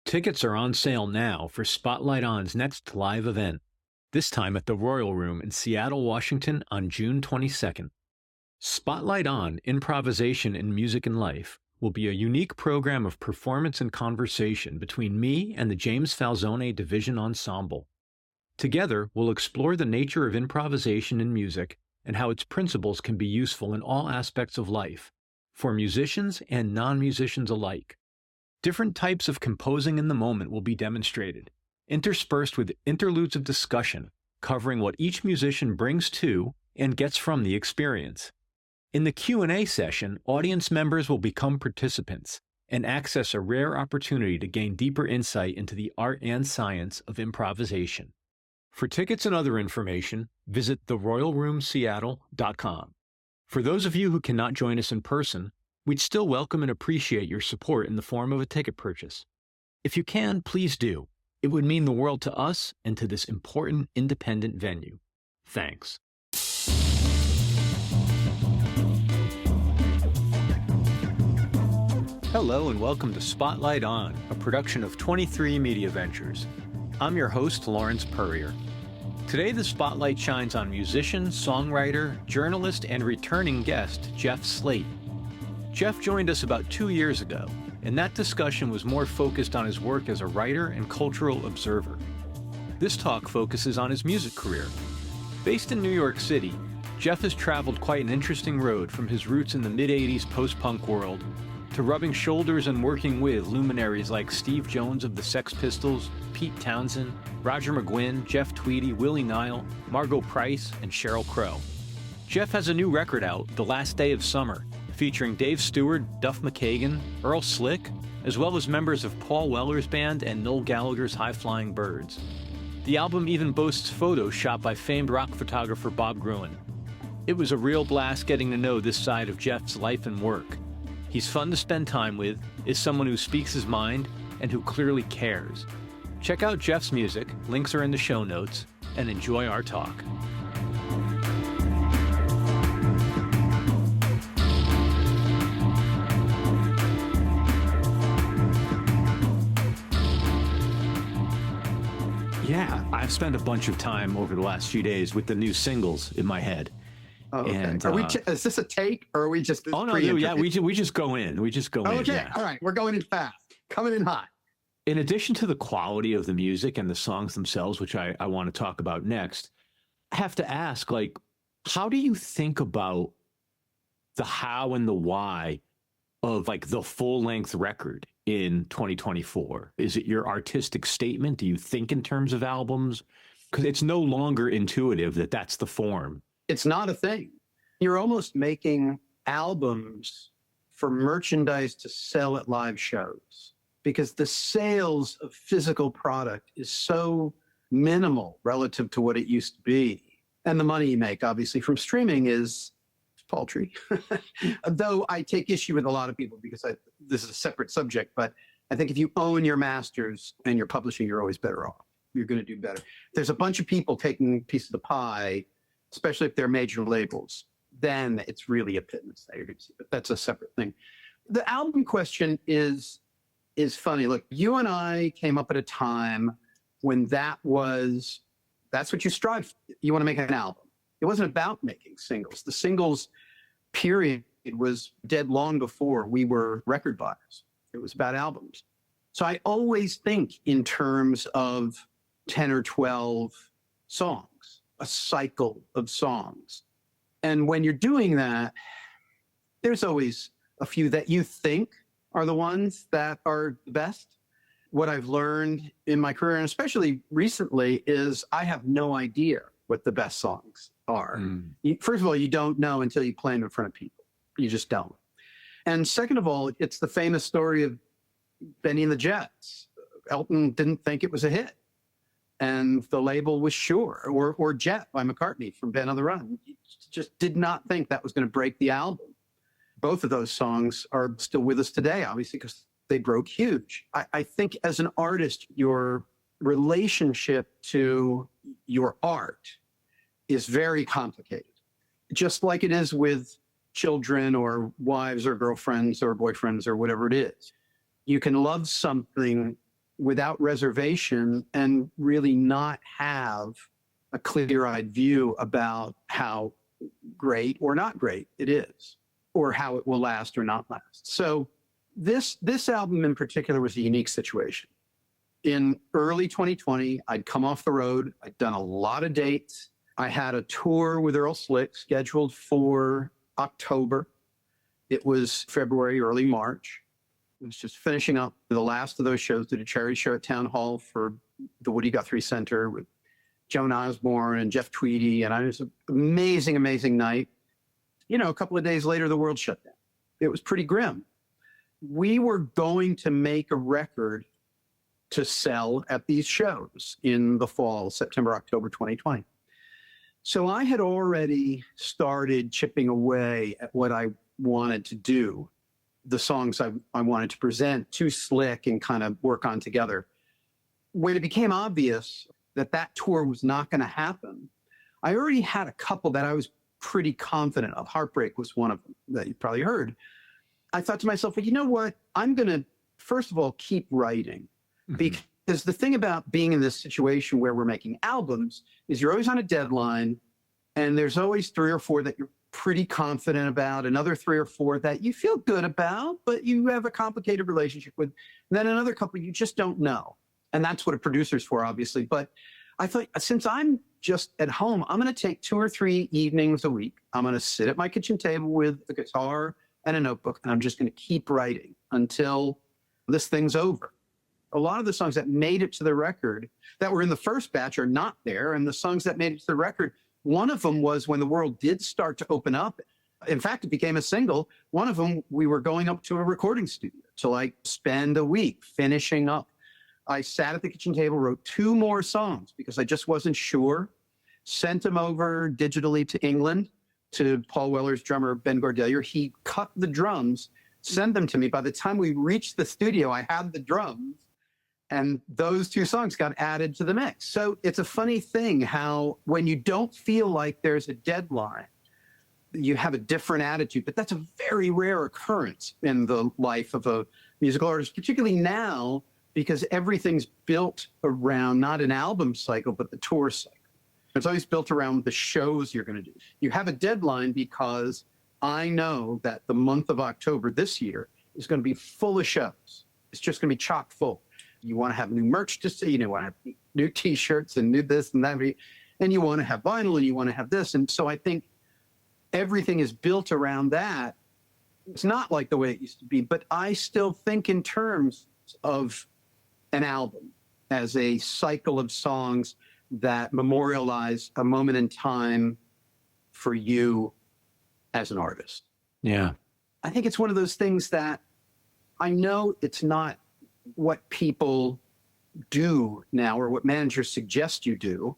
Tickets are on sale now for Spotlight On's next live event, this time at the Royal Room in Seattle, Washington on June 22nd. Spotlight On, Improvisation in Music and Life will be a unique program of performance and conversation between me and the James Falzone Division Ensemble. Together, we'll explore the nature of improvisation in music and how its principles can be useful in all aspects of life, for musicians and non-musicians alike. Different types of composing in the moment will be demonstrated, interspersed with interludes of discussion covering what each musician brings to and gets from the experience. In the Q&A session, audience members will become participants and access a rare opportunity to gain deeper insight into the art and science of improvisation. For tickets and other information, visit theroyalroomseattle.com. For those of you who cannot join us in person, we'd still welcome and appreciate your support in the form of a ticket purchase. If you can, please do. It would mean the world to us and to this important independent venue. Thanks. Hello and welcome to Spotlight On, a production of 23 Media Ventures. I'm your host, Lawrence Purrier. Today the spotlight shines on musician, songwriter, journalist, and returning guest, Jeff Slate. Jeff joined us about 2 years ago, and that discussion was more focused on his work as a writer and cultural observer. This talk focuses on his music career. Based in New York City, Jeff has traveled quite an interesting road from his roots in the mid-'80s post-punk world to rubbing shoulders and working with luminaries like Steve Jones of the Sex Pistols, Pete Townshend, Roger McGuinn, Jeff Tweedy, Willie Nile, Margo Price, and Sheryl Crow. Jeff has a new record out, The Last Day of Summer, featuring Dave Stewart, Duff McKagan, Earl Slick, as well as members of Paul Weller's band and Noel Gallagher's High Flying Birds. The album even boasts photos shot by famed rock photographer Bob Gruen. It was a real blast getting to know this side of Jeff's life and work. He's fun to spend time with, is someone who speaks his mind, and who clearly cares. Check out Jeff's music, links are in the show notes, and enjoy our talk. Yeah, I've spent a bunch of time over the last few days with the new singles in my head. Oh, okay. And, is this a take, or are we just? Oh no, yeah, we just go in. We just go in. Okay, yeah. All right, we're going in fast, coming in hot. In addition to the quality of the music and the songs themselves, which I want to talk about next, I have to ask, how do you think about the how and the why of the full-length record in 2024? Is it your artistic statement? Do you think in terms of albums? Because it's no longer intuitive that that's the form. It's not a thing. You're almost making albums for merchandise to sell at live shows, because the sales of physical product is so minimal relative to what it used to be. And the money you make, obviously, from streaming is paltry. Though I take issue with a lot of people because this is a separate subject, but I think if you own your masters and you're publishing, you're always better off. You're going to do better. There's a bunch of people taking a piece of the pie, especially if they're major labels, then it's really a pittance that you're going to see. But that's a separate thing. The album question is funny. Look, you and I came up at a time when that's what you strive for. You want to make an album. It wasn't about making singles. The singles period was dead long before we were record buyers. It was about albums. So I always think in terms of 10 or 12 songs, a cycle of songs. And when you're doing that, there's always a few that you think are the ones that are the best. What I've learned in my career, and especially recently, is I have no idea what the best songs are. First of all, you don't know until you play them in front of people. You just don't. And second of all, it's the famous story of Benny and the Jets. Elton didn't think it was a hit, and the label was sure, or Jet by McCartney from Ben on the Run. He just did not think that was going to break the album. Both of those songs are still with us today, obviously, because they broke huge. I think as an artist, your relationship to your art is very complicated, just like it is with children or wives or girlfriends or boyfriends or whatever it is. You can love something without reservation and really not have a clear-eyed view about how great or not great it is, or how it will last or not last. So this album in particular was a unique situation. In early 2020, I'd come off the road. I'd done a lot of dates. I had a tour with Earl Slick scheduled for October. It was February, early March. It was just finishing up the last of those shows. Did a charity show at Town Hall for the Woody Guthrie Center with Joan Osborne and Jeff Tweedy. And it was an amazing, amazing night. You know, a couple of days later, the world shut down. It was pretty grim. We were going to make a record to sell at these shows in the fall, September, October 2020. So I had already started chipping away at what I wanted to do, the songs I wanted to present to Slick and kind of work on together. When it became obvious that that tour was not going to happen, I already had a couple that I was pretty confident of. Heartbreak was one of them that you probably heard. I thought to myself, well, you know what? I'm going to, first of all, keep writing. Because the thing about being in this situation where we're making albums is you're always on a deadline, and there's always 3 or 4 that you're pretty confident about, another 3 or 4 that you feel good about, but you have a complicated relationship with, and then another couple you just don't know. And that's what a producer's for, obviously. But I thought, since I'm just at home, I'm going to take 2 or 3 evenings a week. I'm going to sit at my kitchen table with a guitar and a notebook, and I'm just going to keep writing until this thing's over. A lot of the songs that made it to the record that were in the first batch are not there. And the songs that made it to the record, one of them was when the world did start to open up. In fact, it became a single. One of them, we were going up to a recording studio to like spend a week finishing up. I sat at the kitchen table, wrote 2 more songs because I just wasn't sure, sent them over digitally to England to Paul Weller's drummer, Ben Gordelier. He cut the drums, sent them to me. By the time we reached the studio, I had the drums. And those 2 songs got added to the mix. So it's a funny thing how when you don't feel like there's a deadline, you have a different attitude. But that's a very rare occurrence in the life of a musical artist, particularly now, because everything's built around not an album cycle, but the tour cycle. It's always built around the shows you're going to do. You have a deadline because I know that the month of October this year is going to be full of shows. It's just going to be chock full. You want to have new merch to see, you want to have new T-shirts and new this and that, and you want to have vinyl and you want to have this. And so I think everything is built around that. It's not like the way it used to be, but I still think in terms of an album as a cycle of songs that memorialize a moment in time for you as an artist. Yeah. I think it's one of those things that I know it's not what people do now or what managers suggest you do.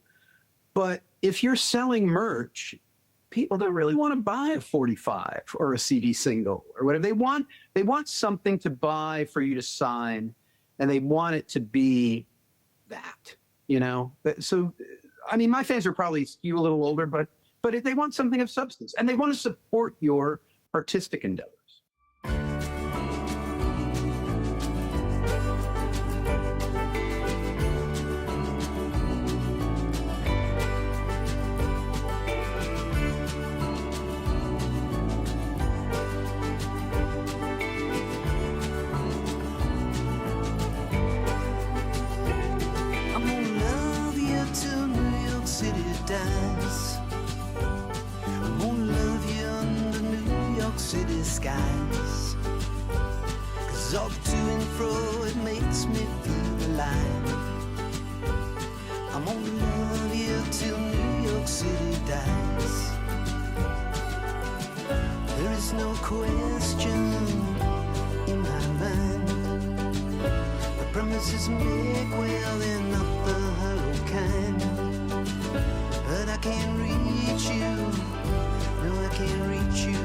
But if you're selling merch, people don't really want to buy a 45 or a CD single or whatever. They want something to buy for you to sign, and they want it to be that, you know? So, I mean, my fans are probably skew a little older, but they want something of substance, and they want to support your artistic endeavors. City skies, 'cause all the to and fro, it makes me feel alive. I'm gonna love you till New York City dies. There is no question in my mind. The promises make well, they're not the hollow kind. But I can't reach you, no, I can't reach you.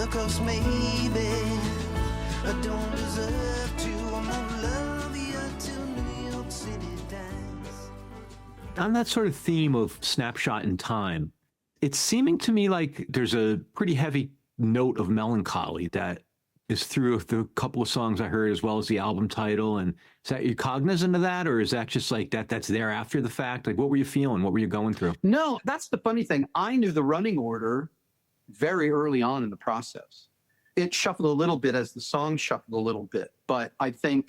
Of course, maybe I don't deserve to. I'm gonna love you till New York City dies. On that sort of theme of snapshot in time, it's seeming to me like there's a pretty heavy note of melancholy that is through the couple of songs I heard as well as the album title. And is that you cognizant of that, or is that just like that's there after the fact? Like, what were you feeling? What were you going through? No, that's the funny thing. I knew the running order very early on in the process. It shuffled a little bit as the song shuffled a little bit, but I think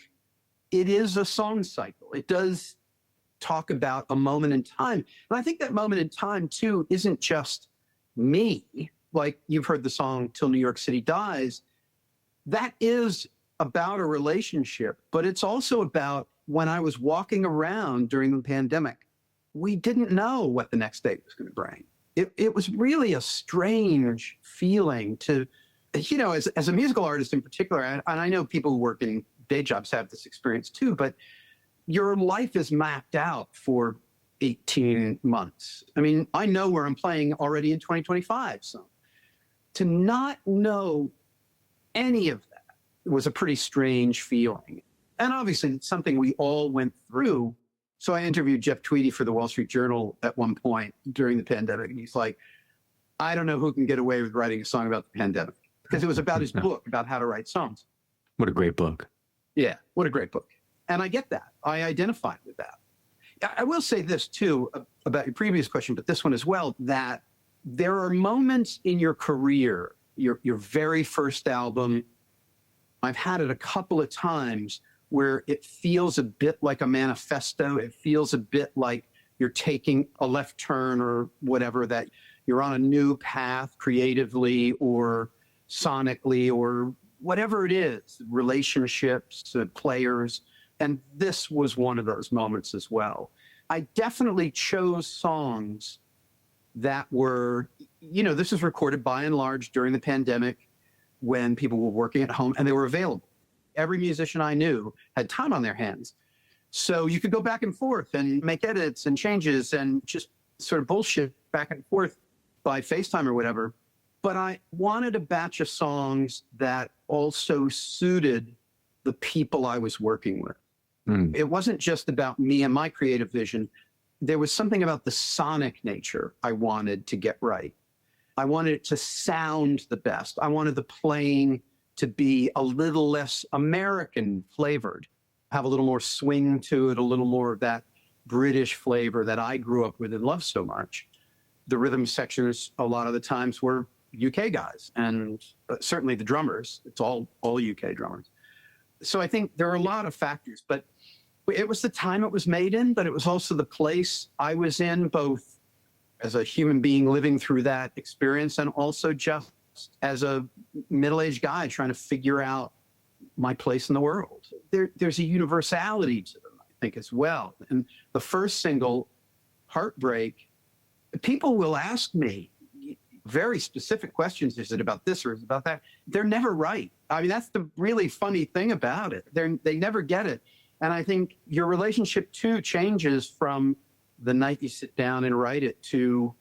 it is a song cycle. It does talk about a moment in time. And I think that moment in time, too, isn't just me. Like you've heard the song Till New York City Dies. That is about a relationship, but it's also about when I was walking around during the pandemic. We didn't know what the next day was going to bring. It was really a strange feeling to, as a musical artist in particular, and I know people who work in day jobs have this experience too, but your life is mapped out for 18 months. I mean, I know where I'm playing already in 2025. So to not know any of that was a pretty strange feeling. And obviously it's something we all went through. So I interviewed Jeff Tweedy for the Wall Street Journal at one point during the pandemic. And he's like, I don't know who can get away with writing a song about the pandemic, because it was about his book, about how to write songs. What a great book. Yeah, what a great book. And I get that. I identify with that. I will say this, too, about your previous question, but this one as well, that there are moments in your career, your very first album, I've had it a couple of times where it feels a bit like a manifesto. It feels a bit like you're taking a left turn or whatever, that you're on a new path creatively or sonically or whatever it is, relationships, players. And this was one of those moments as well. I definitely chose songs that were, this was recorded by and large during the pandemic when people were working at home and they were available. Every musician I knew had time on their hands. So you could go back and forth and make edits and changes and just sort of bullshit back and forth by FaceTime or whatever. But I wanted a batch of songs that also suited the people I was working with. It wasn't just about me and my creative vision. There was something about the sonic nature I wanted to get right. I wanted it to sound the best. I wanted the playing to be a little less American flavored, have a little more swing to it, a little more of that British flavor that I grew up with and loved so much. The rhythm sections a lot of the times were UK guys, and certainly the drummers. It's all UK drummers. So I think there are a lot of factors, but it was the time it was made in, but it was also the place I was in, both as a human being living through that experience and also just as a middle-aged guy trying to figure out my place in the world. There's a universality to them, I think, as well. And the first single, Heartbreak, people will ask me very specific questions. Is it about this or is it about that? They're never right. I mean, that's the really funny thing about it. They never get it. And I think your relationship, too, changes from the night you sit down and write it to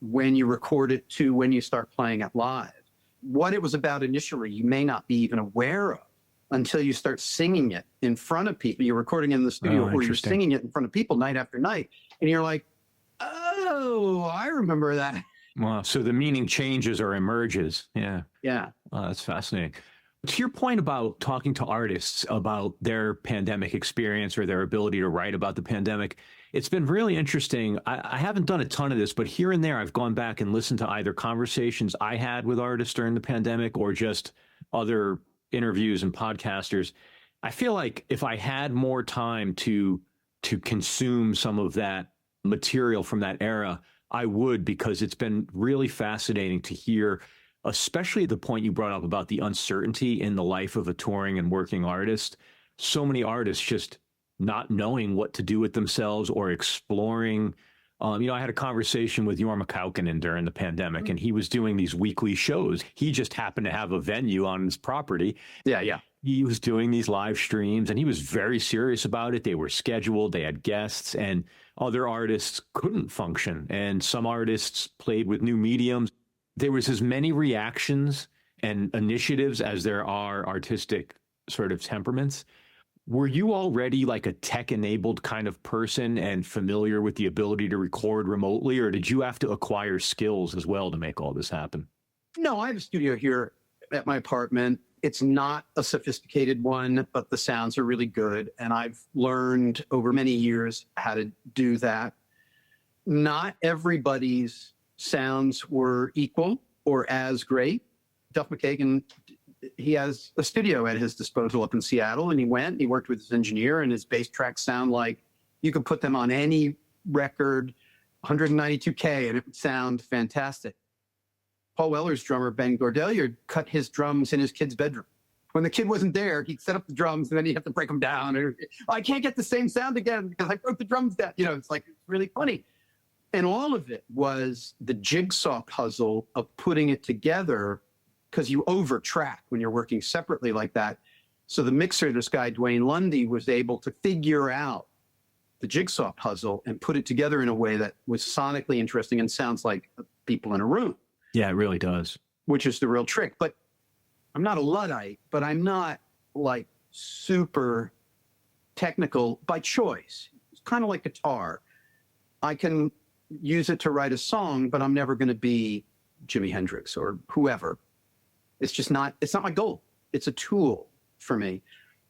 when you record it to when you start playing it live. What it was about initially, you may not be even aware of until you start singing it in front of people. You're recording in the studio or you're singing it in front of people night after night. And you're like, oh, I remember that. Wow. So the meaning changes or emerges. Yeah. Yeah. That's fascinating. To your point about talking to artists about their pandemic experience or their ability to write about the pandemic, it's been really interesting. I haven't done a ton of this, but here and there I've gone back and listened to either conversations I had with artists during the pandemic or just other interviews and podcasters. I feel like if I had more time to consume some of that material from that era, I would, because it's been really fascinating to hear, especially the point you brought up about the uncertainty in the life of a touring and working artist. So many artists just not knowing what to do with themselves or exploring. I had a conversation with Jorma Kaukonen during the pandemic, and he was doing these weekly shows. He just happened to have a venue on his property. Yeah. He was doing these live streams, and he was very serious about it. They were scheduled. They had guests, and other artists couldn't function. And some artists played with new mediums. There was as many reactions and initiatives as there are artistic sort of temperaments. Were you already like a tech-enabled kind of person and familiar with the ability to record remotely, or did you have to acquire skills as well to make all this happen? No, I have a studio here at my apartment. It's not a sophisticated one, but the sounds are really good. And I've learned over many years how to do that. Not everybody's sounds were equal or as great. Duff McKagan, he has a studio at his disposal up in Seattle, and he worked with his engineer, and his bass tracks sound like you could put them on any record, 192K, and it would sound fantastic. Paul Weller's drummer, Ben Gordelier, cut his drums in his kid's bedroom. When the kid wasn't there, he'd set up the drums, and then he'd have to break them down. I can't get the same sound again because I broke the drums down. It's like, it's really funny. And all of it was the jigsaw puzzle of putting it together, because you over-track when you're working separately like that. So the mixer, this guy, Dwayne Lundy, was able to figure out the jigsaw puzzle and put it together in a way that was sonically interesting and sounds like people in a room. Yeah, it really does. Which is the real trick. But I'm not a Luddite, but I'm not like super technical by choice. It's kind of like guitar. I can use it to write a song, but I'm never going to be Jimi Hendrix or whoever. It's not my goal. It's a tool for me.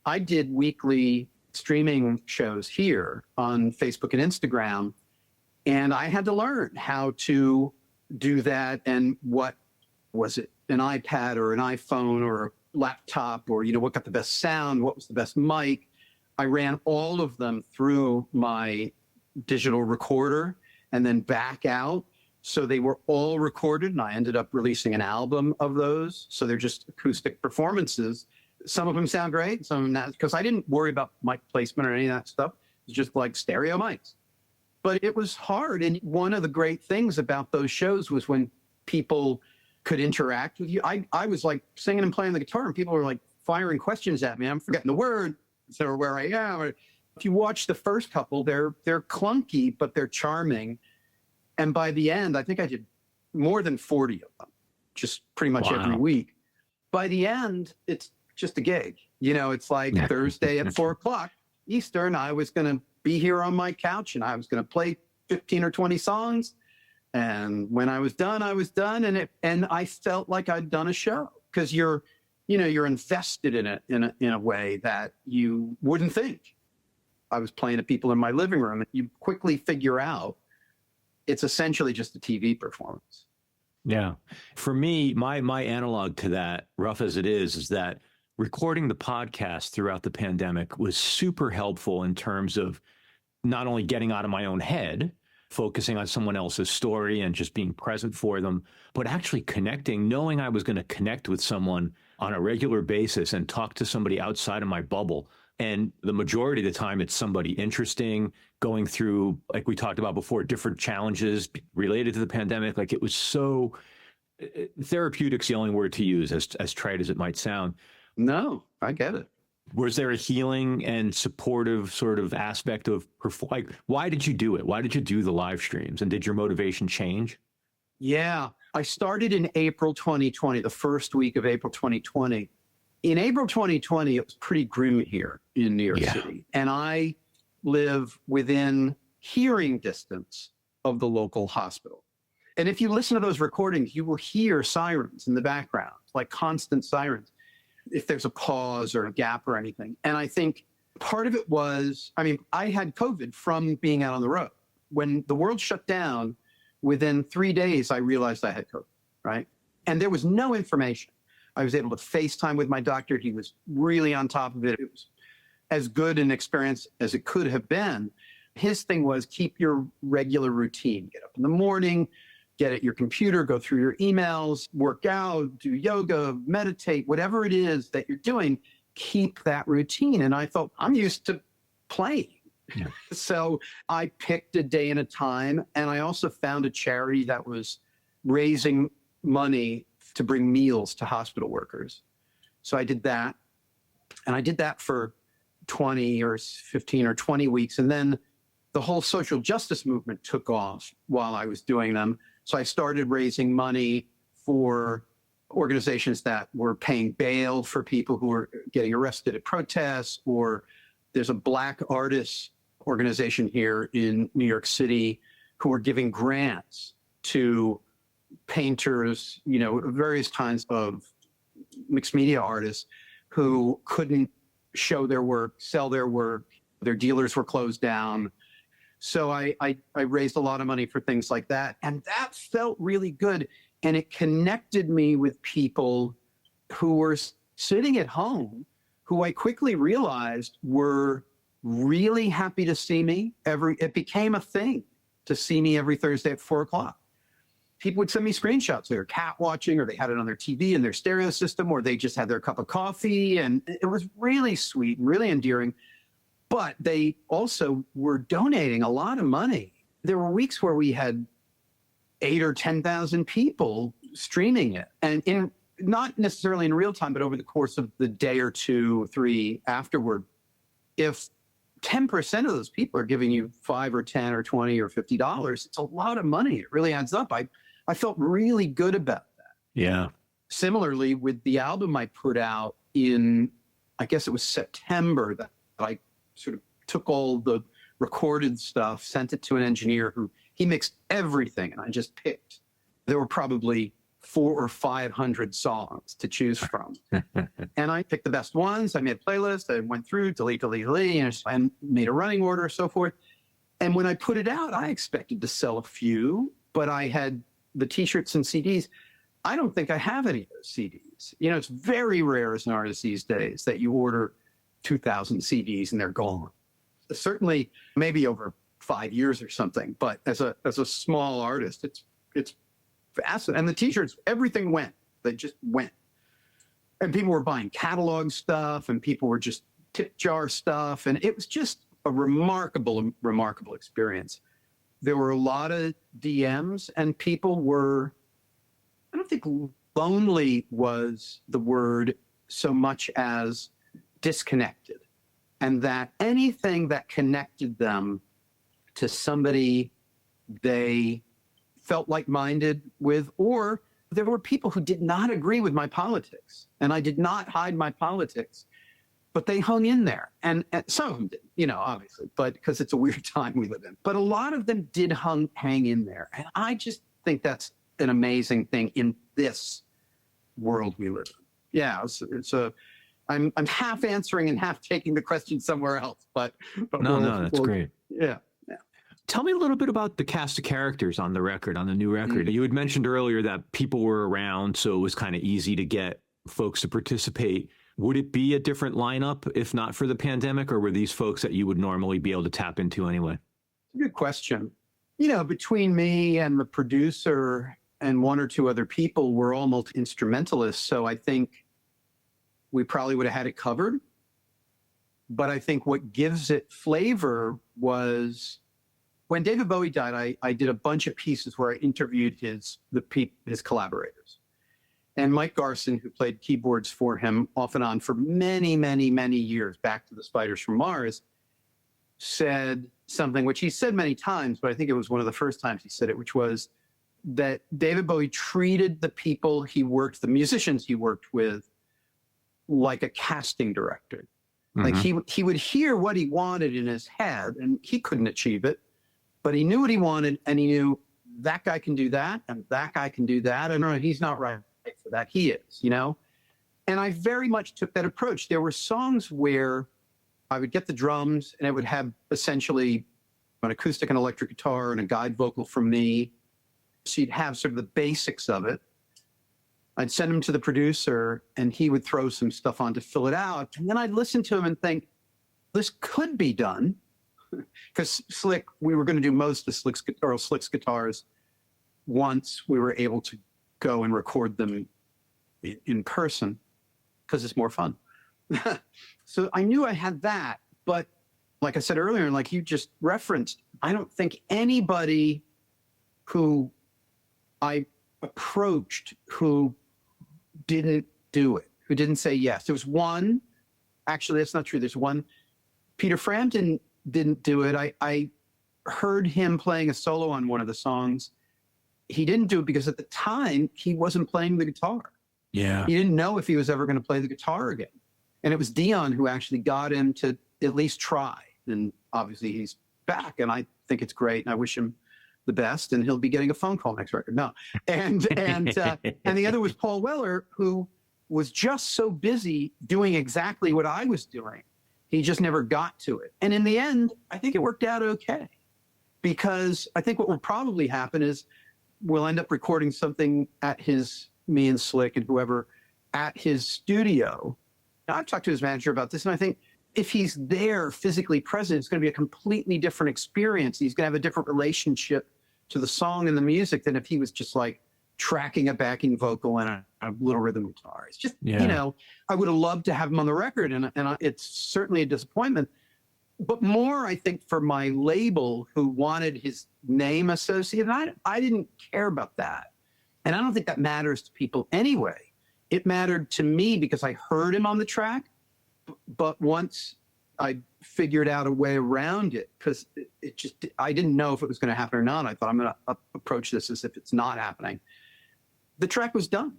I did weekly streaming shows here on Facebook and Instagram, and I had to learn how to do that. And what was it, an iPad or an iPhone or a laptop, or what got the best sound, what was the best mic. I ran all of them through my digital recorder and then back out, so they were all recorded, and I ended up releasing an album of those. So they're just acoustic performances. Some of them sound great, some of them not, because I didn't worry about mic placement or any of that stuff. It's just like stereo mics. But it was hard. And one of the great things about those shows was when people could interact with you. I was like singing and playing the guitar, and people were like firing questions at me. I'm forgetting the word, or where I am. If you watch the first couple, they're clunky, but they're charming. And by the end, I think I did more than 40 of them, just pretty much every week. By the end, it's just a gig. It's like Thursday at 4:00 Eastern, I was going to be here on my couch, and I was going to play 15 or 20 songs. And when I was done, I was done. And I felt like I'd done a show, because you're invested in it in a way that you wouldn't think. I was playing to people in my living room, and you quickly figure out it's essentially just a TV performance. Yeah. For me, my analog to that, rough as it is that recording the podcast throughout the pandemic was super helpful in terms of not only getting out of my own head, focusing on someone else's story and just being present for them, but actually connecting, knowing I was going to connect with someone on a regular basis and talk to somebody outside of my bubble. And the majority of the time, it's somebody interesting, going through, like we talked about before, different challenges related to the pandemic. Like, it was so therapeutic's the only word to use, as trite as it might sound. No, I get it. Was there a healing and supportive sort of aspect of, like, why did you do it? Why did you do the live streams? And did your motivation change? Yeah, I started in April 2020, the first week of April 2020. In April 2020, it was pretty grim here in New York City. And I live within hearing distance of the local hospital. And if you listen to those recordings, you will hear sirens in the background, like constant sirens, if there's a pause or a gap or anything. And I think part of it was, I had COVID from being out on the road. When the world shut down, within 3 days, I realized I had COVID, right? And there was no information. I was able to FaceTime with my doctor. He was really on top of it. It was as good an experience as it could have been. His thing was keep your regular routine. Get up in the morning, get at your computer, go through your emails, work out, do yoga, meditate, whatever it is that you're doing, keep that routine. And I thought, I'm used to playing. Yeah. So I picked a day and a time. And I also found a charity that was raising money to bring meals to hospital workers. So I did that. And I did that for 20 or 15 or 20 weeks. And then the whole social justice movement took off while I was doing them. So I started raising money for organizations that were paying bail for people who were getting arrested at protests, or there's a Black artists organization here in New York City who are giving grants to painters, various kinds of mixed media artists who couldn't show their work, sell their work. Their dealers were closed down. So I raised a lot of money for things like that. And that felt really good. And it connected me with people who were sitting at home, who I quickly realized were really happy to see me. It became a thing to see me every Thursday at 4:00. People would send me screenshots. They were cat watching, or they had it on their TV in their stereo system, or they just had their cup of coffee. And it was really sweet and really endearing. But they also were donating a lot of money. There were weeks where we had 8,000 or 10,000 people streaming it. And not necessarily in real time, but over the course of the day or 2 or 3 afterward, if 10% of those people are giving you $5 or $10 or $20 or $50, it's a lot of money. It really adds up. I felt really good about that. Yeah. Similarly, with the album I put out in, I guess it was September, that I sort of took all the recorded stuff, sent it to an engineer who he mixed everything, and I just picked. There were probably 400 or 500 songs to choose from. And I picked the best ones. I made a playlist. I went through, delete, and made a running order, so forth. And when I put it out, I expected to sell a few, but I had the T-shirts and CDs. I don't think I have any of those CDs. You know, it's very rare as an artist these days that you order 2,000 CDs and they're gone. Certainly, maybe over 5 years or something. But as a small artist, it's fascinating. And the T-shirts, everything went. They just went. And people were buying catalog stuff, and people were just tip jar stuff, and it was just a remarkable experience. There were a lot of DMs, and people were, I don't think lonely was the word so much as disconnected, and that anything that connected them to somebody they felt like-minded with, or there were people who did not agree with my politics, and I did not hide my politics, but they hung in there. And some of them did, you know, obviously, but because it's a weird time we live in. But a lot of them did hang in there. And I just think that's an amazing thing in this world we live in. Yeah, I'm half answering and half taking the question somewhere else, but no, that's great. Yeah. Tell me a little bit about the cast of characters on the record, on the new record. You had mentioned earlier that people were around, so it was kind of easy to get folks to participate. Would it be a different lineup if not for the pandemic, or were these folks that you would normally be able to tap into anyway? Good question. You know, between me and the producer and 1 or 2 other people, we're all multi-instrumentalists, so I think we probably would have had it covered. But I think what gives it flavor was when David Bowie died, I did a bunch of pieces where I interviewed his collaborators. And Mike Garson, who played keyboards for him off and on for many, many, many years, back to the Spiders from Mars, said something which he said many times, but I think it was one of the first times he said it, which was that David Bowie treated the people he worked, the musicians he worked with, like a casting director. Mm-hmm. Like he would hear what he wanted in his head, and he couldn't achieve it, but he knew what he wanted, and he knew that guy can do that, and that guy can do that, and no, he's not right for that. He is, you know? And I very much took that approach. There were songs where I would get the drums, and it would have essentially an acoustic and electric guitar and a guide vocal from me. So you'd have sort of the basics of it. I'd send him to the producer, and he would throw some stuff on to fill it out. And then I'd listen to him and think, this could be done. Because Slick, we were going to do most of Earl Slick's guitars once we were able to go and record them in person, because it's more fun. So I knew I had that. But like I said earlier, and like you just referenced, I don't think anybody who I approached who didn't do it, who didn't say yes. There was one, actually, that's not true. There's one, Peter Frampton didn't do it. I heard him playing a solo on one of the songs. He didn't do it because at the time he wasn't playing the guitar. Yeah. He didn't know if he was ever going to play the guitar again. And it was Dion who actually got him to at least try. And obviously he's back, and I think it's great, and I wish him the best, and he'll be getting a phone call next record. No. And the other was Paul Weller, who was just so busy doing exactly what I was doing. He just never got to it. And in the end, I think it worked out okay, because I think what will probably happen is we'll end up recording something at me and Slick and whoever, at his studio. Now, I've talked to his manager about this, and I think if he's there physically present, it's going to be a completely different experience. He's going to have a different relationship to the song and the music than if he was just like tracking a backing vocal and a little rhythm guitar. It's just, I would have loved to have him on the record, and it's certainly a disappointment. But more, I think, for my label, who wanted his name associated, I didn't care about that. And I don't think that matters to people anyway. It mattered to me because I heard him on the track, but once I figured out a way around it, because I didn't know if it was going to happen or not. I thought I'm going to approach this as if it's not happening. The track was done.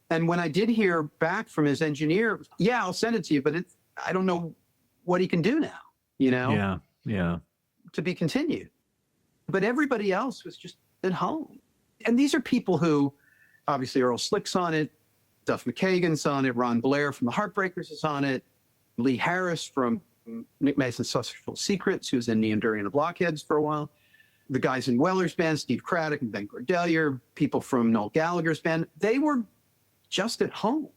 And when I did hear back from his engineer, I'll send it to you, but I don't know what he can do now, Yeah. to be continued. But everybody else was just at home. And these are people who, obviously Earl Slick's on it, Duff McKagan's on it, Ron Blair from the Heartbreakers is on it, Lee Harris from Nick Mason's Successful Secrets, who was in Neon Dury and the Blockheads for a while, the guys in Weller's band, Steve Craddock and Ben Cordelia, people from Noel Gallagher's band, they were just at home.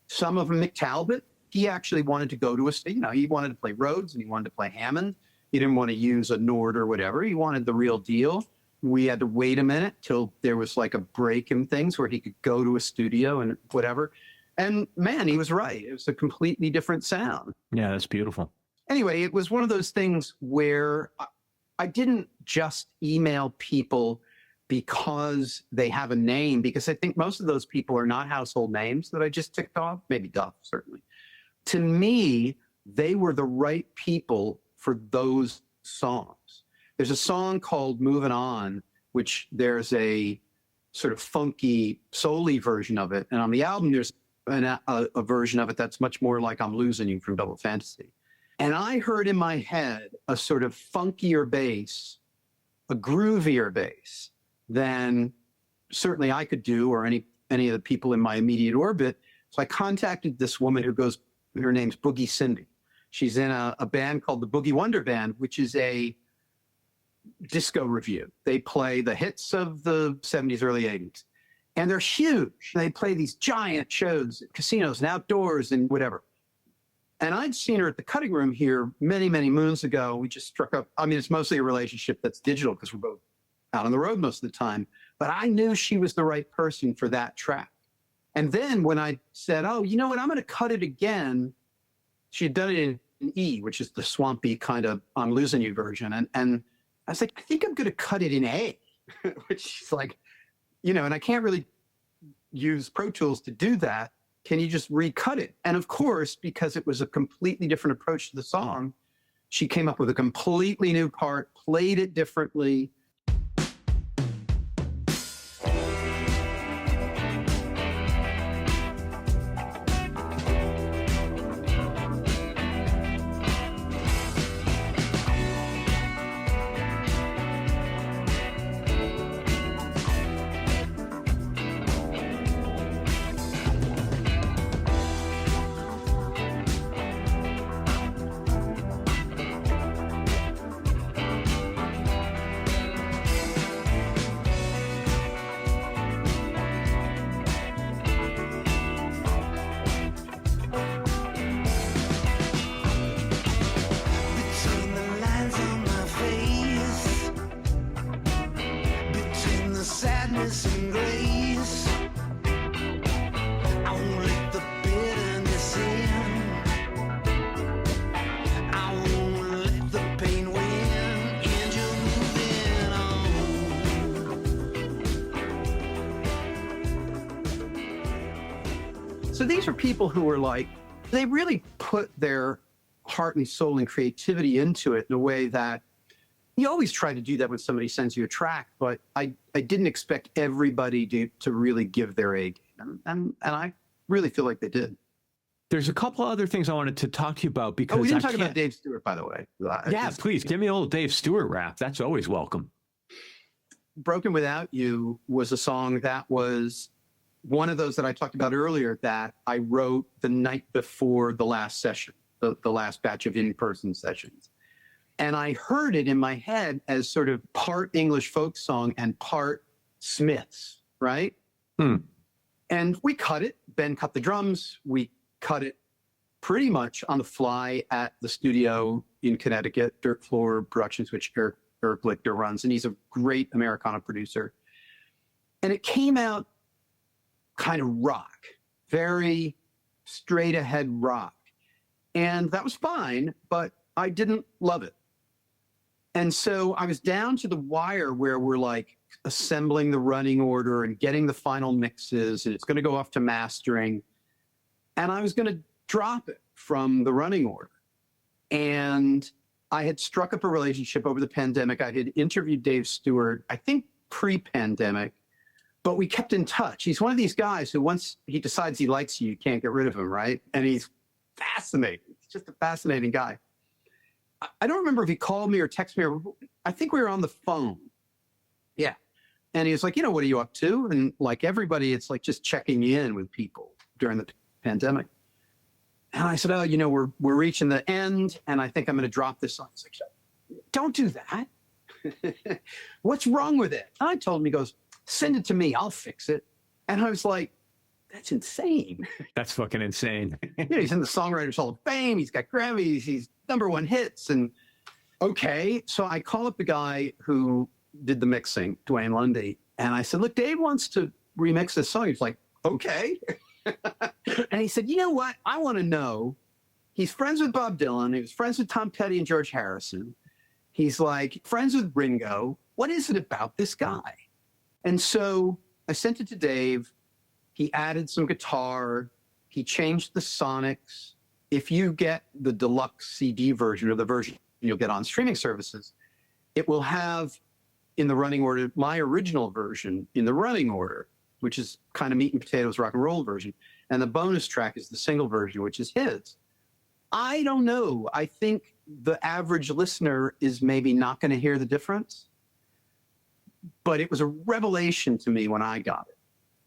Some of them, Mick Talbot, he actually wanted to go to he wanted to play Rhodes and he wanted to play Hammond. He didn't want to use a Nord or whatever. He wanted the real deal. We had to wait a minute till there was like a break in things where he could go to a studio and whatever. And man, he was right. It was a completely different sound. Yeah, that's beautiful. Anyway, it was one of those things where I didn't just email people because they have a name, because I think most of those people are not household names that I just ticked off, maybe Duff, certainly. To me, they were the right people for those songs. There's a song called Moving On, which there's a sort of funky, soul-y version of it. And on the album, there's a version of it that's much more like I'm Losing You from Double Fantasy. And I heard in my head a sort of funkier bass, a groovier bass than certainly I could do or any of the people in my immediate orbit. So I contacted this woman her name's Boogie Cindy. She's in a band called the Boogie Wonder Band, which is a disco review. They play the hits of the 70s, early 80s. And they're huge. They play these giant shows at casinos and outdoors and whatever. And I'd seen her at the Cutting Room here many, many moons ago. We just struck up. I mean, it's mostly a relationship that's digital because we're both out on the road most of the time. But I knew she was the right person for that track. And then when I said, oh, you know what, I'm going to cut it again, she had done it in E, which is the swampy kind of I'm Losing You version. And I was like, I think I'm going to cut it in A, which is like, and I can't really use Pro Tools to do that. Can you just recut it? And of course, because it was a completely different approach to the song, she came up with a completely new part, played it differently. So these are people who were like, they really put their heart and soul and creativity into it in a way that you always try to do that when somebody sends you a track, but I didn't expect everybody to really give their A game. And I really feel like they did. There's a couple of other things I wanted to talk to you about because we didn't talk about Dave Stewart, by the way. Yeah, please give me a little Dave Stewart rap. That's always welcome. Broken Without You was a song that was one of those that I talked about earlier that I wrote the night before the last session, the last batch of in-person sessions. And I heard it in my head as sort of part English folk song and part Smiths, right? And we cut it. Ben cut the drums. We cut it pretty much on the fly at the studio in Connecticut, Dirt Floor Productions, which Eric Lichter runs. And he's a great Americana producer. And it came out kind of rock, very straight ahead rock. And that was fine, but I didn't love it. And so I was down to the wire where we're like assembling the running order and getting the final mixes, and it's going to go off to mastering. And I was going to drop it from the running order. And I had struck up a relationship over the pandemic. I had interviewed Dave Stewart, I think pre-pandemic, but we kept in touch. He's one of these guys who once he decides he likes you, you can't get rid of him, right? And he's fascinating. He's just a fascinating guy. I don't remember if he called me or texted me, or I think we were on the phone. Yeah. And he was like, what are you up to? And like everybody, it's like just checking in with people during the pandemic. And I said, we're reaching the end, and I think I'm going to drop this song. He's like, don't do that. What's wrong with it? And I told him, he goes, send it to me. I'll fix it. And I was like, that's insane. That's fucking insane. He's in the Songwriters Hall of Fame. He's got Grammys. He's #1 hits. And okay. So I call up the guy who did the mixing, Dwayne Lundy. And I said, look, Dave wants to remix this song. He's like, okay. And he said, you know what? I want to know. He's friends with Bob Dylan. He was friends with Tom Petty and George Harrison. He's like friends with Ringo. What is it about this guy? And so I sent it to Dave. He added some guitar. He changed the sonics. If you get the deluxe CD version, or the version you'll get on streaming services, it will have in the running order my original version in the running order, which is kind of meat and potatoes rock and roll version. And the bonus track is the single version, which is his. I don't know. I think the average listener is maybe not going to hear the difference. But it was a revelation to me when I got it,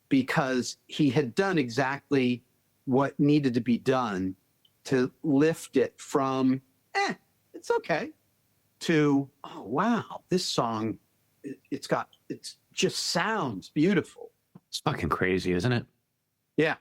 because he had done exactly what needed to be done to lift it from, it's okay, to, oh, wow, this song, it just sounds beautiful. It's fucking crazy, isn't it? Yeah.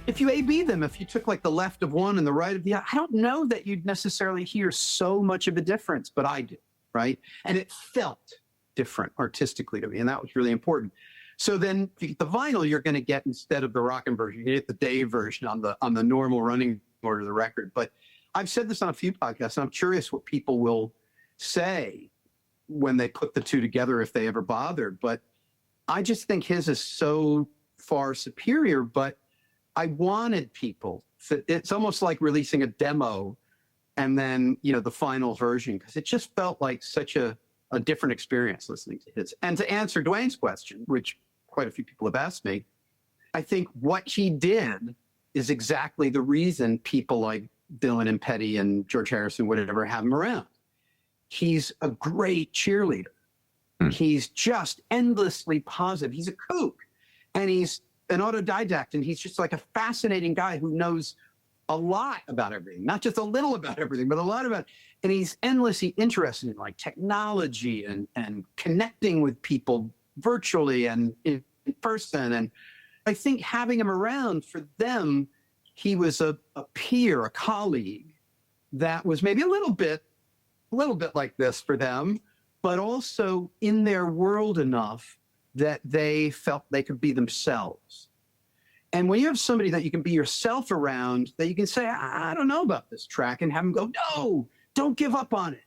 If you A-B them, if you took like the left of one and the right of the other, I don't know that you'd necessarily hear so much of a difference, but I did, right? And it felt different artistically to me, and that was really important. So then if you get the vinyl, you're going to get, instead of the rockin' version, you get the Dave version on the normal running order of the record. But I've said this on a few podcasts, and I'm curious what people will say when they put the two together, if they ever bothered. But I just think his is so far superior, but I wanted people, it's almost like releasing a demo and then, the final version, because it just felt like such a different experience listening to his. And to answer Dwayne's question, which quite a few people have asked me, I think what he did is exactly the reason people like Dylan and Petty and George Harrison would ever have him around. He's a great cheerleader. He's just endlessly positive. He's a kook, and he's an autodidact, and he's just like a fascinating guy who knows a lot about everything, not just a little about everything, but a lot about, and he's endlessly interested in like technology and connecting with people virtually and in person. And I think having him around for them, he was a peer, a colleague that was maybe a little bit like this for them, but also in their world enough that they felt they could be themselves. And when you have somebody that you can be yourself around, that you can say, I don't know about this track, and have them go, no, don't give up on it.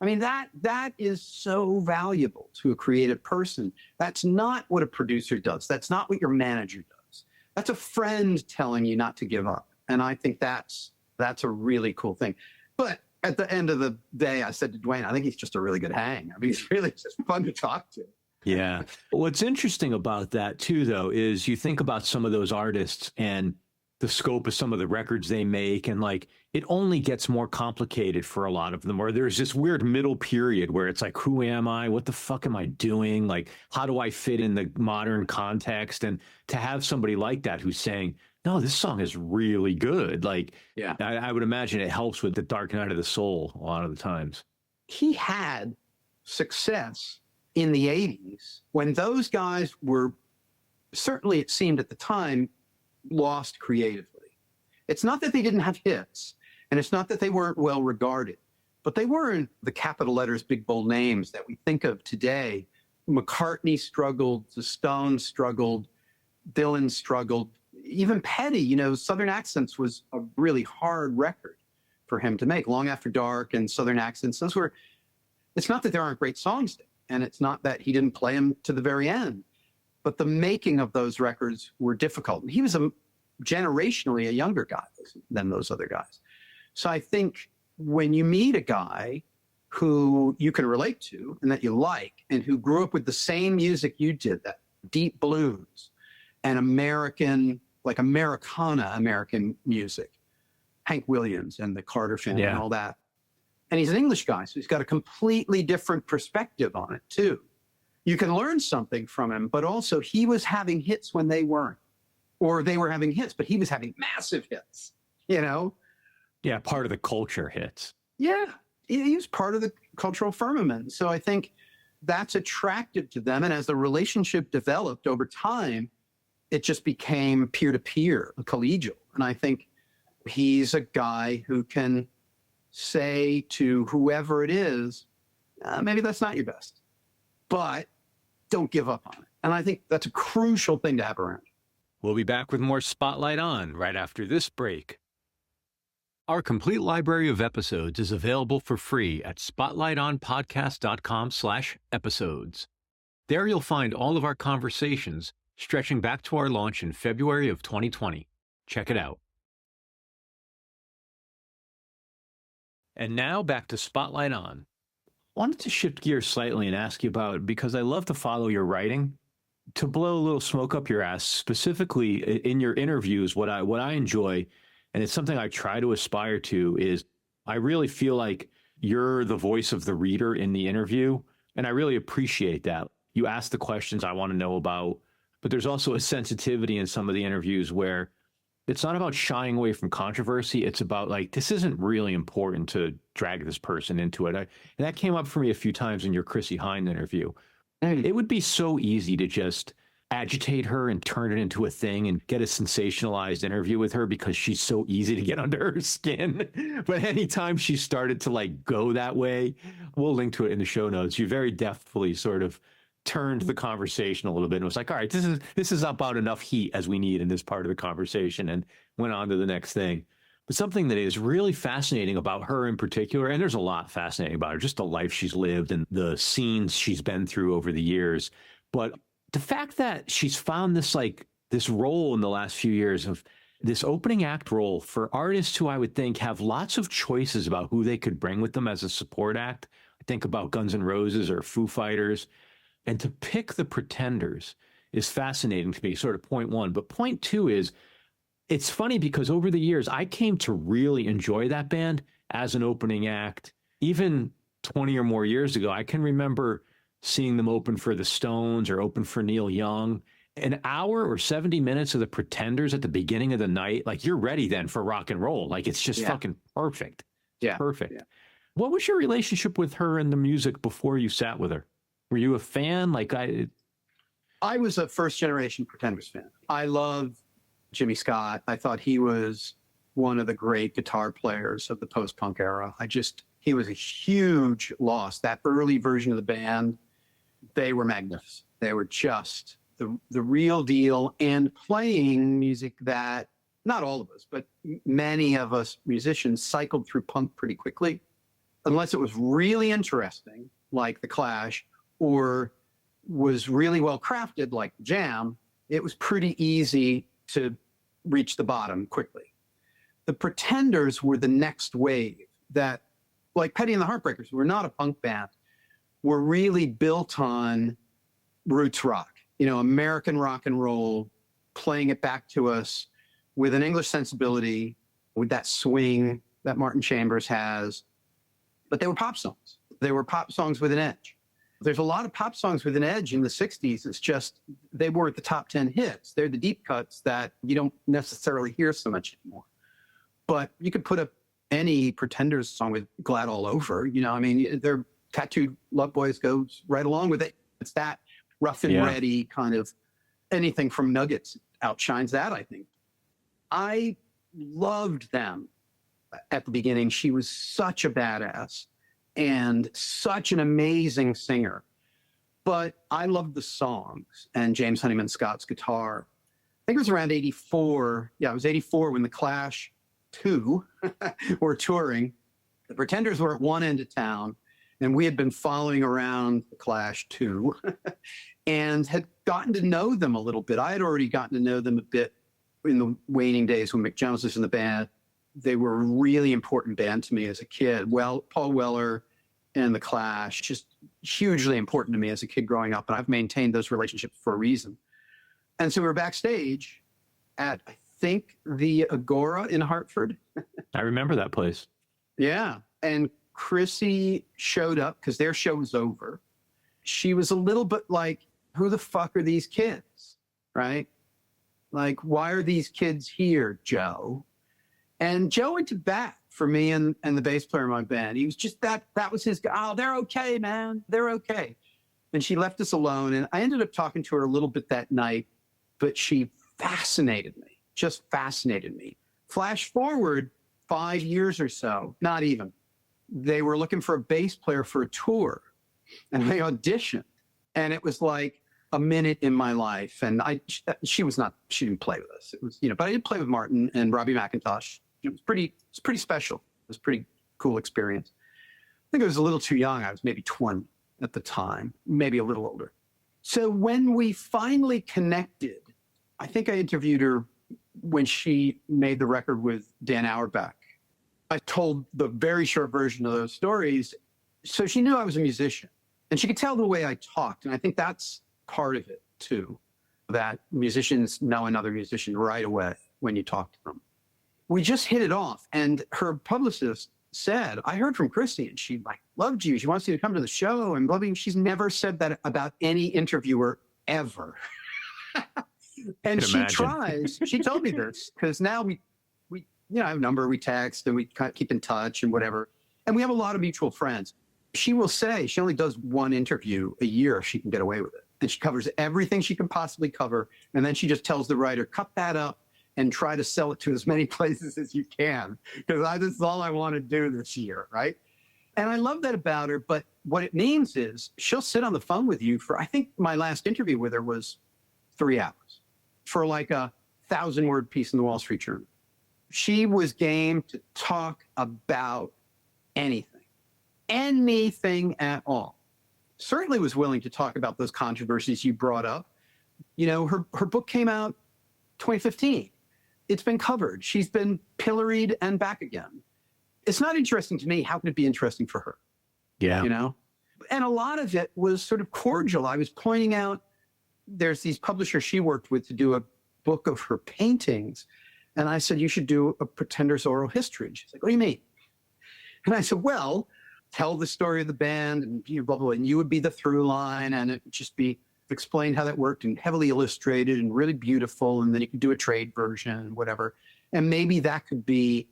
I mean, that is so valuable to a creative person. That's not what a producer does. That's not what your manager does. That's a friend telling you not to give up. And I think that's a really cool thing. But at the end of the day, I said to Dwayne, I think he's just a really good hang. I mean, he's really just fun to talk to. Yeah. What's interesting about that, too, though, is you think about some of those artists and the scope of some of the records they make, and like it only gets more complicated for a lot of them, or there's this weird middle period where it's like, who am I? What the fuck am I doing? Like, how do I fit in the modern context? And to have somebody like that who's saying, no, this song is really good. Like, yeah, I would imagine it helps with the dark night of the soul a lot of the times. He had success in the 80s when those guys were, certainly it seemed at the time, lost creatively. It's not that they didn't have hits, and it's not that they weren't well regarded, but they weren't the capital letters, big bold names that we think of today. McCartney struggled, the Stones struggled, Dylan struggled, even Petty, Southern Accents was a really hard record for him to make. Long After Dark and Southern Accents, it's not that there aren't great songs there, and it's not that he didn't play them to the very end, but the making of those records were difficult. He was generationally a younger guy than those other guys. So I think when you meet a guy who you can relate to and that you like, and who grew up with the same music you did, that deep blues and American, like Americana American music, Hank Williams and the Carter family and all that. And he's an English guy, so he's got a completely different perspective on it too. You can learn something from him, but also he was having hits when they weren't, or they were having hits, but he was having massive hits, Yeah, part of the culture hits. Yeah, he was part of the cultural firmament. So I think that's attractive to them. And as the relationship developed over time, it just became peer-to-peer, collegial. And I think he's a guy who can say to whoever it is, maybe that's not your best, but don't give up on it. And I think that's a crucial thing to have around. We'll be back with more Spotlight On right after this break. Our complete library of episodes is available for free at spotlightonpodcast.com/episodes. There you'll find all of our conversations stretching back to our launch in February of 2020. Check it out. And now back to Spotlight On. I wanted to shift gears slightly and ask you about, because I love to follow your writing, to blow a little smoke up your ass, specifically in your interviews. What I enjoy, and it's something I try to aspire to, is I really feel like you're the voice of the reader in the interview, and I really appreciate that. You ask the questions I want to know about, but there's also a sensitivity in some of the interviews where it's not about shying away from controversy. It's about like, this isn't really important to drag this person into it. And that came up for me a few times in your Chrissie Hynde interview. It would be so easy to just agitate her and turn it into a thing and get a sensationalized interview with her because she's so easy to get under her skin. But anytime she started to like go that way, we'll link to it in the show notes. You very deftly sort of turned the conversation a little bit and was like, all right, this is about enough heat as we need in this part of the conversation, and went on to the next thing. But something that is really fascinating about her in particular, and there's a lot fascinating about her, just the life she's lived and the scenes she's been through over the years. But the fact that she's found this role in the last few years of this opening act role for artists who I would think have lots of choices about who they could bring with them as a support act. I think about Guns N' Roses or Foo Fighters. And to pick the Pretenders is fascinating to me, sort of point one. But point two is, it's funny because over the years, I came to really enjoy that band as an opening act. Even 20 or more years ago, I can remember seeing them open for the Stones or open for Neil Young. an hour or 70 minutes of the Pretenders at the beginning of the night, like you're ready then for rock and roll. Like it's just fucking perfect. Yeah. Perfect. Yeah. What was your relationship with her and the music before you sat with her? Were you a fan? I was a first generation Pretenders fan. I love Jimmy Scott. I thought he was one of the great guitar players of the post-punk era. He was a huge loss. That early version of the band, they were magnificent. They were just the real deal, and playing music that not all of us, but many of us musicians cycled through punk pretty quickly, unless it was really interesting, like The Clash, or was really well crafted, like Jam. It was pretty easy to reach the bottom quickly. The Pretenders were the next wave that, like Petty and the Heartbreakers, were not a punk band, were really built on roots rock, American rock and roll, playing it back to us with an English sensibility, with that swing that Martin Chambers has. But they were pop songs. They were pop songs with an edge. There's a lot of pop songs with an edge in the 60s. It's just they weren't the top 10 hits. They're the deep cuts that you don't necessarily hear so much anymore. But you could put up any Pretenders song with Glad All Over. Their Tattooed Love Boys goes right along with it. It's that rough and ready kind of, anything from Nuggets outshines that, I think. I loved them at the beginning. She was such a badass and such an amazing singer. But I loved the songs and James Honeyman Scott's guitar. I think it was around 84. Yeah, it was 84 when The Clash 2 were touring. The Pretenders were at one end of town, and we had been following around The Clash 2 and had gotten to know them a little bit. I had already gotten to know them a bit in the waning days when Mick Jones was in the band. They were a really important band to me as a kid. Well, Paul Weller and The Clash, just hugely important to me as a kid growing up, and I've maintained those relationships for a reason. And so we were backstage at, I think, the Agora in Hartford. I remember that place. Yeah. And Chrissy showed up because their show was over. She was a little bit like, who the fuck are these kids? Right? Like, why are these kids here, Joe? And Joe went to bat for me and the bass player in my band. He was just that was his guy. Oh, they're okay, man. They're okay. And she left us alone. And I ended up talking to her a little bit that night, but she fascinated me, just fascinated me. Flash forward 5 years or so, not even. They were looking for a bass player for a tour, and I auditioned, and it was like a minute in my life. And she didn't play with us. It was, but I did play with Martin and Robbie McIntosh. It was pretty special. It was a pretty cool experience. I think I was a little too young. I was maybe 20 at the time, maybe a little older. So when we finally connected, I think I interviewed her when she made the record with Dan Auerbach. I told the very short version of those stories. So she knew I was a musician, and she could tell the way I talked. And I think that's part of it too, that musicians know another musician right away when you talk to them. We just hit it off. And her publicist said, I heard from Chrissy and she loved you. She wants you to come to the show and blah, blah. She's never said that about any interviewer ever. And she tries. She told me this because now we I have a number, we text and we kind of keep in touch and whatever. And we have a lot of mutual friends. She will say she only does one interview a year if she can get away with it. And she covers everything she can possibly cover. And then she just tells the writer, cut that up and try to sell it to as many places as you can. Because this is all I want to do this year, right? And I love that about her. But what it means is she'll sit on the phone with you for, I think my last interview with her was 3 hours for like a 1,000-word piece in the Wall Street Journal. She was game to talk about anything at all. Certainly was willing to talk about those controversies you brought up. Her book came out 2015. It's been covered. She's been pilloried and back again. It's not interesting to me. How can it be interesting for her? Yeah. And a lot of it was sort of cordial. I was pointing out there's these publishers she worked with to do a book of her paintings. And I said, you should do a Pretenders oral history. And she's like, what do you mean? And I said, well, tell the story of the band and blah, blah, blah. And you would be the through line and it would just be explained how that worked and heavily illustrated and really beautiful. And then you could do a trade version, whatever. And maybe that could be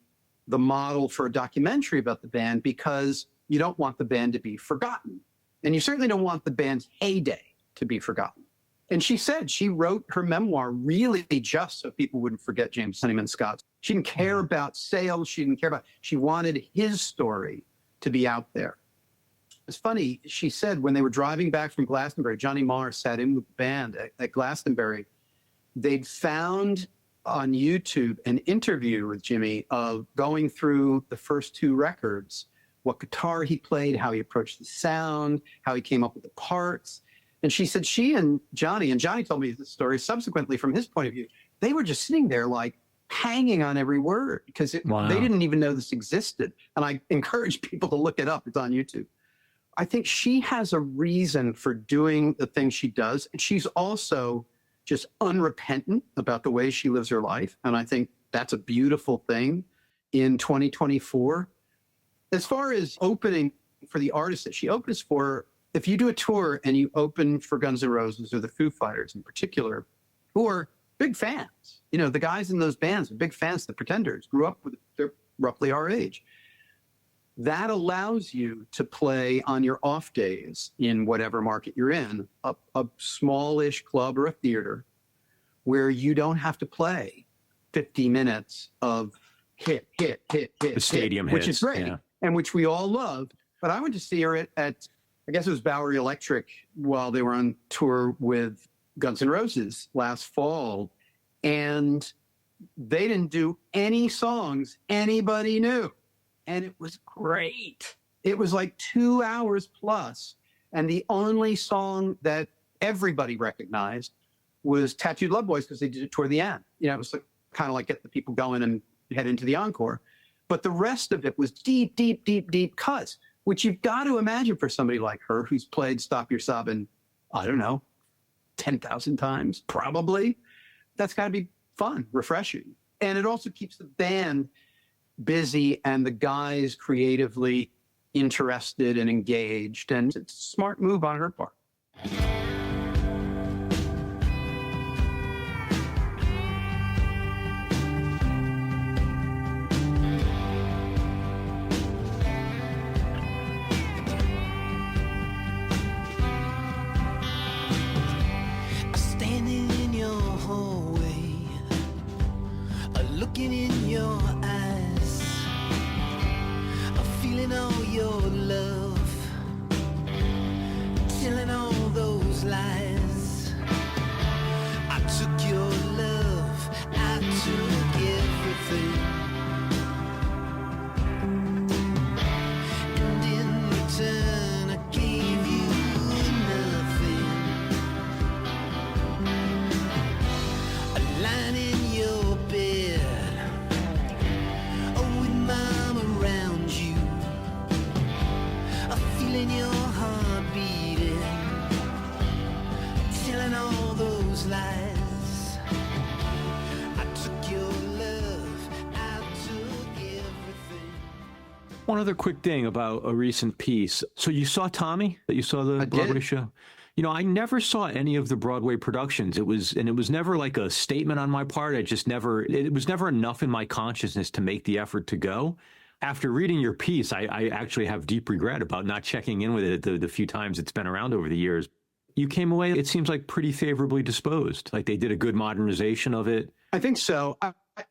the model for a documentary about the band, because you don't want the band to be forgotten. And you certainly don't want the band's heyday to be forgotten. And she said she wrote her memoir really just so people wouldn't forget James Honeyman Scott. She didn't care about sales. She wanted his story to be out there. It's funny, she said when they were driving back from Glastonbury, Johnny Marr sat in with the band at Glastonbury. They'd found on YouTube an interview with Jimmy of going through the first two records, what guitar he played, how he approached the sound, how he came up with the parts. And she said she and Johnny told me the story subsequently from his point of view, they were just sitting there like hanging on every word because they didn't even know this existed. And I encourage people to look it up. It's on YouTube. I think she has a reason for doing the things she does. And she's also just unrepentant about the way she lives her life. And I think that's a beautiful thing in 2024. As far as opening for the artists that she opens for, if you do a tour and you open for Guns N' Roses or the Foo Fighters in particular, who are big fans, the guys in those bands are big fans, the Pretenders, grew up with, they're roughly our age. That allows you to play on your off days in whatever market you're in, a smallish club or a theater where you don't have to play 50 minutes of hit, the stadium hit, which hits, is great, and which we all love. But I went to see her at I guess it was Bowery Electric while they were on tour with Guns N' Roses last fall. And they didn't do any songs anybody knew. And it was great. It was like 2 hours plus. And the only song that everybody recognized was Tattooed Love Boys because they did it toward the end. It was kind of like get the people going and head into the encore. But the rest of it was deep, deep, deep, deep cuts, which you've got to imagine for somebody like her who's played Stop Your Sobbin', I don't know, 10,000 times, probably. That's got to be fun, refreshing. And it also keeps the band busy and the guys creatively interested and engaged. And it's a smart move on her part. Looking in your eyes, I'm feeling all your love, telling all those lies. I took your love, I took everything, and in return I gave you nothing. A line in your bed, your heart beating, telling all those lies. I took your love, I took everything. One other quick thing about a recent piece. So you saw Tommy? That you saw the Broadway show? I never saw any of the Broadway productions. It was never like a statement on my part. It was never enough in my consciousness to make the effort to go. After reading your piece, I actually have deep regret about not checking in with it the few times it's been around over the years. You came away, it seems like, pretty favorably disposed. Like they did a good modernization of it. I think so.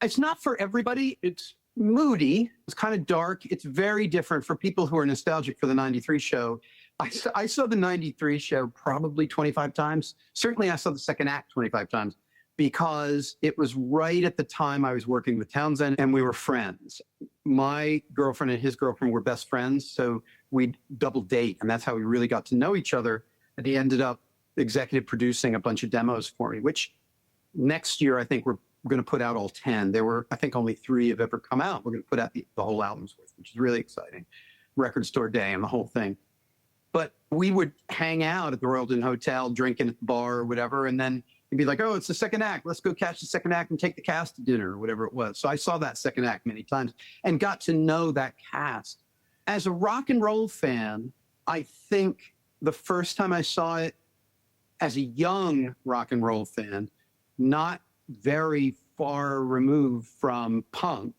It's not for everybody. It's moody. It's kind of dark. It's very different for people who are nostalgic for the 93 show. I saw the 93 show probably 25 times. Certainly I saw the second act 25 times because it was right at the time I was working with Townshend and we were friends. My girlfriend and his girlfriend were best friends, so we'd double date, and that's how we really got to know each other. And he ended up executive producing a bunch of demos for me, which next year I think we're going to put out all 10. There were, I think, only 3 have ever come out. We're going to put out the whole album's worth, which is really exciting. Record Store Day and the whole thing. But we would hang out at the Royalton Hotel, drinking at the bar or whatever, and then he'd be like, oh, it's the second act. Let's go catch the second act and take the cast to dinner or whatever it was. So I saw that second act many times and got to know that cast. As a rock and roll fan, I think the first time I saw it, as a young rock and roll fan, not very far removed from punk,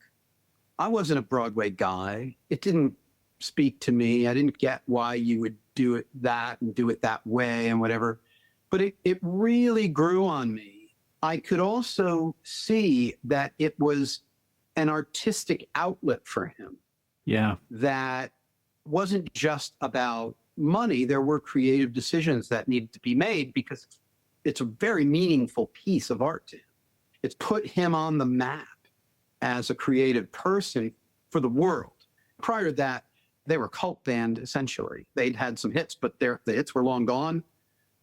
I wasn't a Broadway guy. It didn't speak to me. I didn't get why you would do it that and do it that way and whatever. But it really grew on me. I could also see that it was an artistic outlet for him. Yeah. That wasn't just about money. There were creative decisions that needed to be made because it's a very meaningful piece of art to him. It's put him on the map as a creative person for the world. Prior to that, they were a cult band, essentially. They'd had some hits, but the hits were long gone.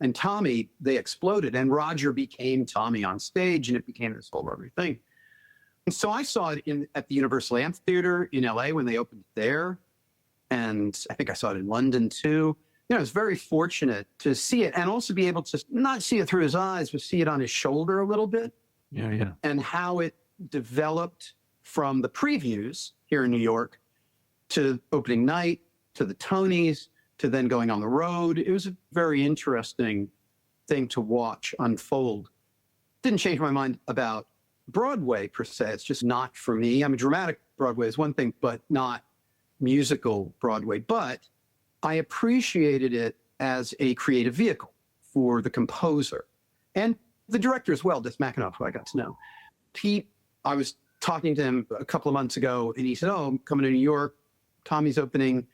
And Tommy, they exploded. And Roger became Tommy on stage, and it became this whole other thing. And so I saw it at the Universal Amphitheater in LA when they opened there. And I think I saw it in London, too. You know, I was very fortunate to see it and also be able to not see it through his eyes, but see it on his shoulder a little bit. Yeah, yeah. And how it developed from the previews here in New York to opening night, to the Tonys, to then going on the road. It was a very interesting thing to watch unfold. Didn't change my mind about Broadway, per se. It's just not for me. I mean, dramatic Broadway is one thing, but not musical Broadway. But I appreciated it as a creative vehicle for the composer and the director as well, Duff McKagan, who I got to know. I was talking to him a couple of months ago, and he said, "Oh, I'm coming to New York. Tommy's opening.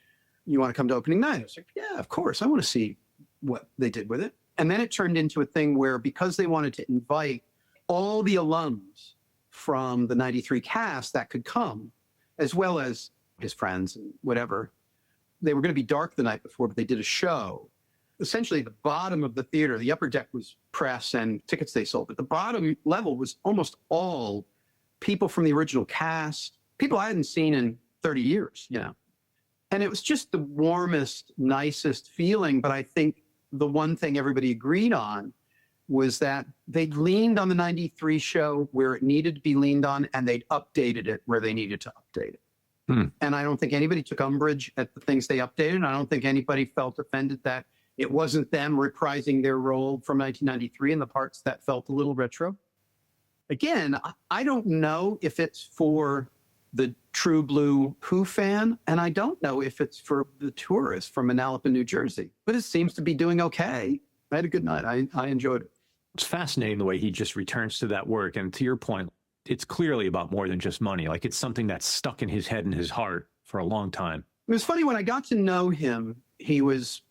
You want to come to opening night?" I was like, "Yeah, of course. I want to see what they did with it." And then it turned into a thing where, because they wanted to invite all the alums from the 93 cast that could come, as well as his friends and whatever, they were going to be dark the night before, but they did a show. Essentially, the bottom of the theater, the upper deck was press and tickets they sold, but the bottom level was almost all people from the original cast, people I hadn't seen in 30 years, you know. And it was just the warmest, nicest feeling. But I think the one thing everybody agreed on was that they'd leaned on the 93 show where it needed to be leaned on, and they'd updated it where they needed to update it. And I don't think anybody took umbrage at the things they updated. I don't think anybody felt offended that it wasn't them reprising their role from 1993 in the parts that felt a little retro. Again, I don't know if it's for the true blue Who fan, and I don't know if it's for the tourist from Manalapan, New Jersey, but it seems to be doing okay. I had a good night. I enjoyed it. It's fascinating the way he just returns to that work. And to your point, it's clearly about more than just money. Like, it's something that's stuck in his head and his heart for a long time. It was funny, when I got to know him, he was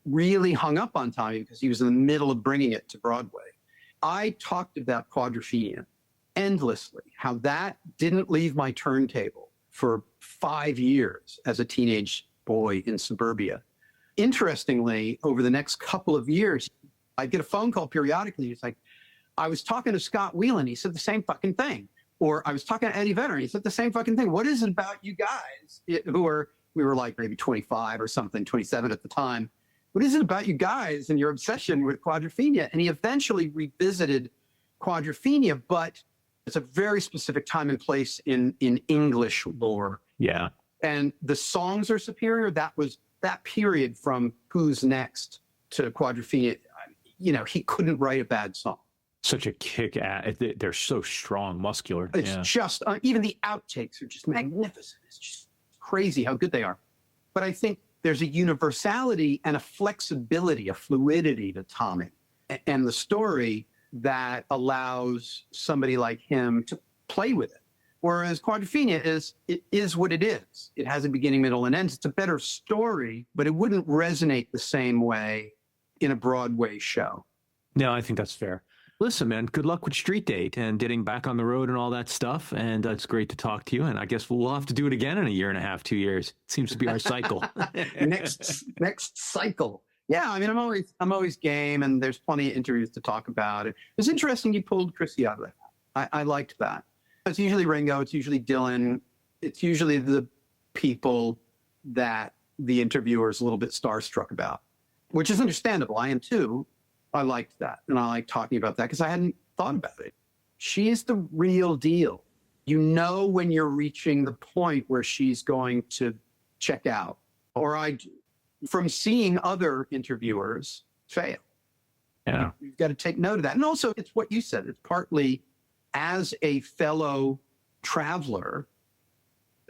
really hung up on Tommy because he was in the middle of bringing it to Broadway. I talked about Quadrophenia endlessly, how that didn't leave my turntable for 5 years as a teenage boy in suburbia. Interestingly, over the next couple of years, I'd get a phone call periodically. It's like, I was talking to Scott Whelan, he said the same fucking thing. Or I was talking to Eddie Vedder, he said the same fucking thing. What is it about you guys we were like maybe 25 or something, 27 at the time. What is it about you guys and your obsession with Quadrophenia? And he eventually revisited Quadrophenia, but it's a very specific time and place in English lore. Yeah. And the songs are superior. That was that period from Who's Next to Quadrophenia. You know, he couldn't write a bad song. Such a kick-ass. They're so strong, muscular. It's just, even the outtakes are just magnificent. It's just crazy how good they are. But I think there's a universality and a flexibility, a fluidity to Tommy and the story that allows somebody like him to play with it. Whereas Quadrophenia is what it is. It has a beginning, middle, and end. It's a better story, but it wouldn't resonate the same way in a Broadway show. No, I think that's fair. Listen, man, good luck with Street Date and getting back on the road and all that stuff. And it's great to talk to you. And I guess we'll have to do it again in a year and a half, 2 years. It seems to be our cycle. next cycle. Yeah, I mean, I'm always game, and there's plenty of interviews to talk about it. It's interesting you pulled Chrissy out of it. I liked that. It's usually Ringo, it's usually Dylan, it's usually the people that the interviewer is a little bit starstruck about, which is understandable. I am too. I liked that, and I like talking about that because I hadn't thought about it. She's the real deal. You know when you're reaching the point where she's going to check out, or I do, from seeing other interviewers fail. Yeah. You've got to take note of that. And also, it's what you said. It's partly as a fellow traveler.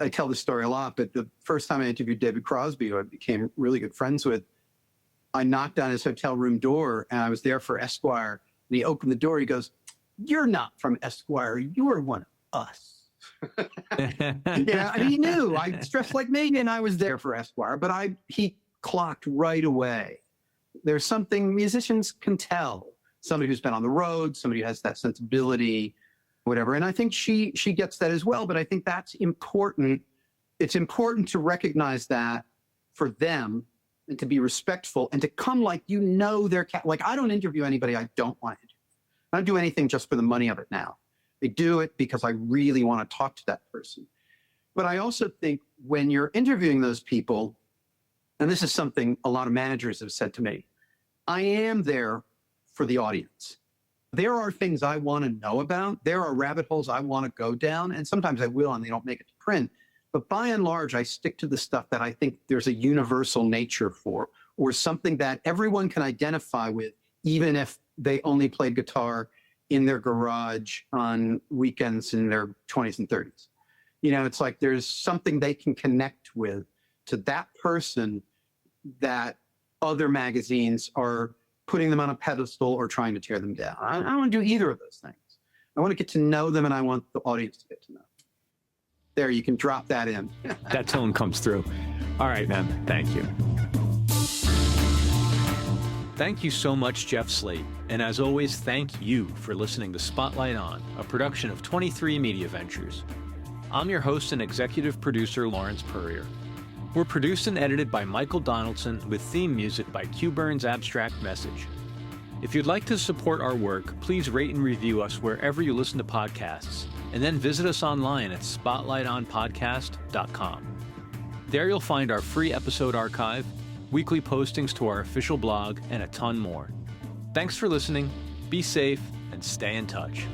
I tell this story a lot, but the first time I interviewed David Crosby, who I became really good friends with, I knocked on his hotel room door, and I was there for Esquire. And he opened the door. He goes, "You're not from Esquire. You're one of us." Yeah, and he knew I dressed like me, and I was there for Esquire. But he clocked right away. There's something musicians can tell. Somebody who's been on the road, somebody who has that sensibility, whatever. And I think she gets that as well. But I think that's important. It's important to recognize that for them and to be respectful and to come like their cat. Like, I don't interview anybody I don't want to interview. I don't do anything just for the money of it now. I do it because I really want to talk to that person. But I also think when you're interviewing those people, and this is something a lot of managers have said to me, I am there for the audience. There are things I want to know about. There are rabbit holes I want to go down, and sometimes I will, and they don't make it to print. But by and large, I stick to the stuff that I think there's a universal nature for, or something that everyone can identify with, even if they only played guitar in their garage on weekends in their 20s and 30s. It's like there's something they can connect with to that person that other magazines are putting them on a pedestal or trying to tear them down. I don't want to do either of those things. I want to get to know them, and I want the audience to get to know them. There, you can drop that in. That tone comes through. All right, man. Thank you. Thank you so much, Jeff Slate. And as always, thank you for listening to Spotlight On, a production of 23 Media Ventures. I'm your host and executive producer, Lawrence Purrier. We're produced and edited by Michael Donaldson with theme music by Q Burn's Abstract Message. If you'd like to support our work, please rate and review us wherever you listen to podcasts, and then visit us online at spotlightonpodcast.com. There you'll find our free episode archive, weekly postings to our official blog, and a ton more. Thanks for listening, be safe, and stay in touch.